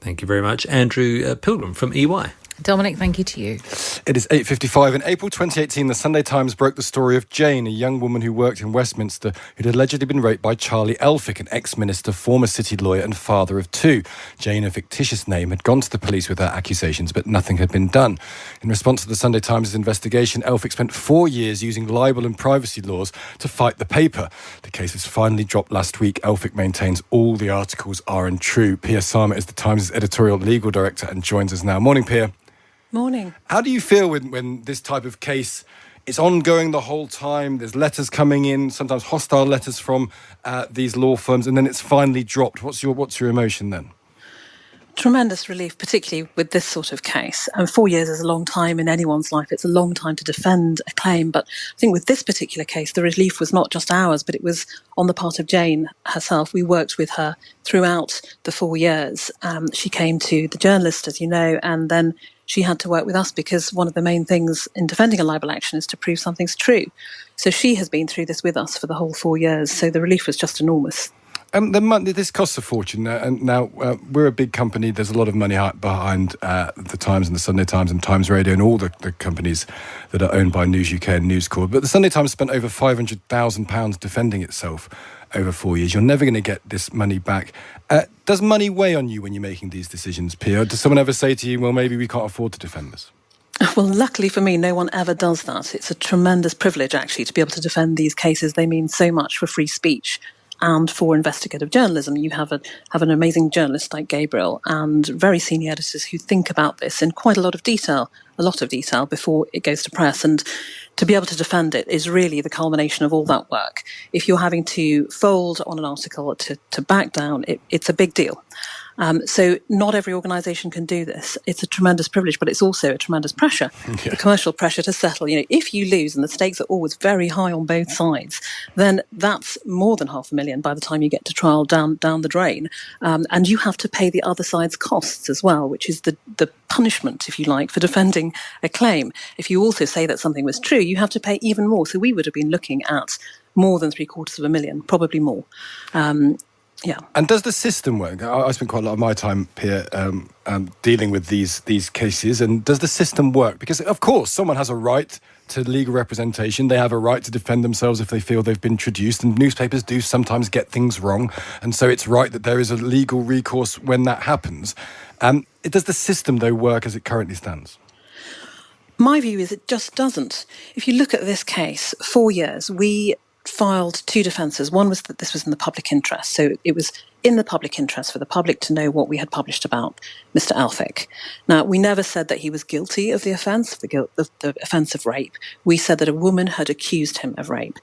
Thank you very much. Andrew Pilgrim from EY. Dominic, thank you to you. It is 8:55. In April 2018, the Sunday Times broke the story of Jane, a young woman who worked in Westminster who'd allegedly been raped by Charlie Elphicke, an ex-minister, former city lawyer and father of two. Jane, a fictitious name, had gone to the police with her accusations, but nothing had been done. In response to the Sunday Times' investigation, Elphicke spent 4 years using libel and privacy laws to fight the paper. The case was finally dropped last week. Elphicke maintains all the articles are untrue. Pia Sarma is the Times' editorial legal director and joins us now. Morning, Pia. Morning. How do you feel when this type of case is ongoing the whole time? There's letters coming in, sometimes hostile letters from these law firms, and then it's finally dropped. What's your emotion then? Tremendous relief, particularly with this sort of case. And 4 years is a long time in anyone's life. It's a long time to defend a claim. But I think with this particular case, the relief was not just ours, but it was on the part of Jane herself. We worked with her throughout the 4 years. She came to the journalist, as you know, and then she had to work with us because one of the main things in defending a libel action is to prove something's true. So she has been through this with us for the whole 4 years. So the relief was just enormous. This costs a fortune, and now we're a big company. There's a lot of money behind the Times and the Sunday Times and Times Radio and all the companies that are owned by News UK and News Corp. But the Sunday Times spent over £500,000 defending itself over 4 years. You're never going to get this money back. Does money weigh on you when you're making these decisions, Pia? Does someone ever say to you, well, maybe we can't afford to defend this? Well, luckily for me, no one ever does that. It's a tremendous privilege, actually, to be able to defend these cases. They mean so much for free speech and for investigative journalism. You have an amazing journalist like Gabriel and very senior editors who think about this in quite a lot of detail before it goes to press. And to be able to defend it is really the culmination of all that work. If you're having to fold on an article to back down, it's a big deal. So not every organisation can do this. It's a tremendous privilege, but it's also a tremendous pressure, the commercial pressure to settle. You know, if you lose, and the stakes are always very high on both sides, then that's more than $500,000 by the time you get to trial down the drain. And you have to pay the other side's costs as well, which is the punishment, if you like, for defending a claim. If you also say that something was true, you have to pay even more. So we would have been looking at more than $750,000, probably more. Yeah. And does the system work? I spent quite a lot of my time, Pia, dealing with these cases. And does the system work? Because, of course, someone has a right to legal representation. They have a right to defend themselves if they feel they've been traduced. And newspapers do sometimes get things wrong. And so it's right that there is a legal recourse when that happens. Does the system, though, work as it currently stands? My view is it just doesn't. If you look at this case, 4 years, we filed two defences. One was that this was in the public interest. So it was in the public interest for the public to know what we had published about Mr. Elphicke. Now, we never said that he was guilty of the offence, the offence of rape. We said that a woman had accused him of rape.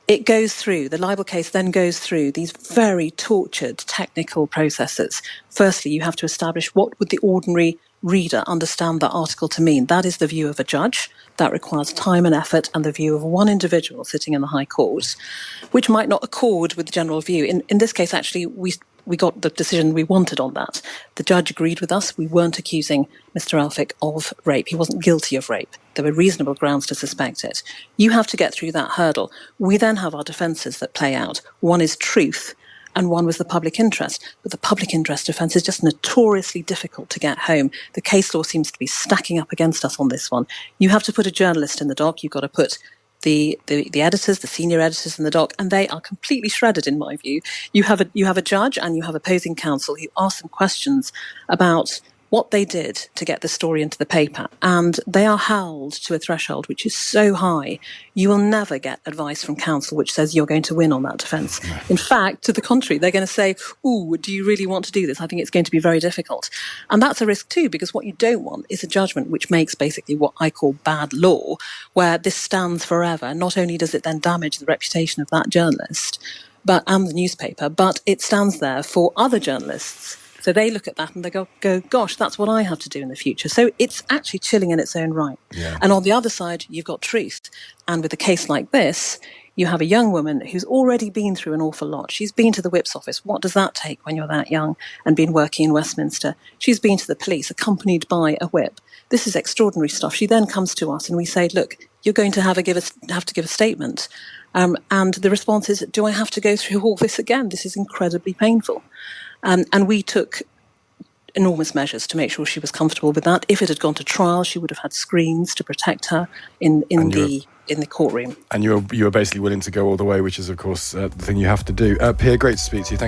It goes through, the libel case then goes through these very tortured technical processes. Firstly, you have to establish what would the ordinary reader understand that article to mean. That is the view of a judge. That requires time and effort and the view of one individual sitting in the High Court, which might not accord with the general view. In this case, actually, we got the decision we wanted on that. The judge agreed with us. We weren't accusing Mr. Elphicke of rape. He wasn't guilty of rape. There were reasonable grounds to suspect it. You have to get through that hurdle. We then have our defences that play out. One is truth, and one was the public interest. But the public interest defence is just notoriously difficult to get home. The case law seems to be stacking up against us on this one. You have to put a journalist in the dock. You've got to put the editors, the senior editors in the dock, and they are completely shredded, in my view. You have a judge and you have opposing counsel who ask them questions about what they did to get the story into the paper, and they are held to a threshold which is so high, you will never get advice from counsel which says you're going to win on that defence. In fact, to the contrary, they're going to say, ooh, do you really want to do this? I think it's going to be very difficult. And that's a risk too, because what you don't want is a judgment which makes basically what I call bad law, where this stands forever. Not only does it then damage the reputation of that journalist and the newspaper, but it stands there for other journalists. So they look at that and they go, gosh, that's what I have to do in the future. So it's actually chilling in its own right. Yeah. And on the other side, you've got truth. And with a case like this, you have a young woman who's already been through an awful lot. She's been to the whip's office. What does that take when you're that young and been working in Westminster? She's been to the police accompanied by a whip. This is extraordinary stuff. She then comes to us and we say, look, you're going to have to give a statement. And the response is, do I have to go through all this again? This is incredibly painful. And we took enormous measures to make sure she was comfortable with that. If it had gone to trial, she would have had screens to protect her in the courtroom. And you were basically willing to go all the way, which is, of course, the thing you have to do. Pia, great to speak to you. Thank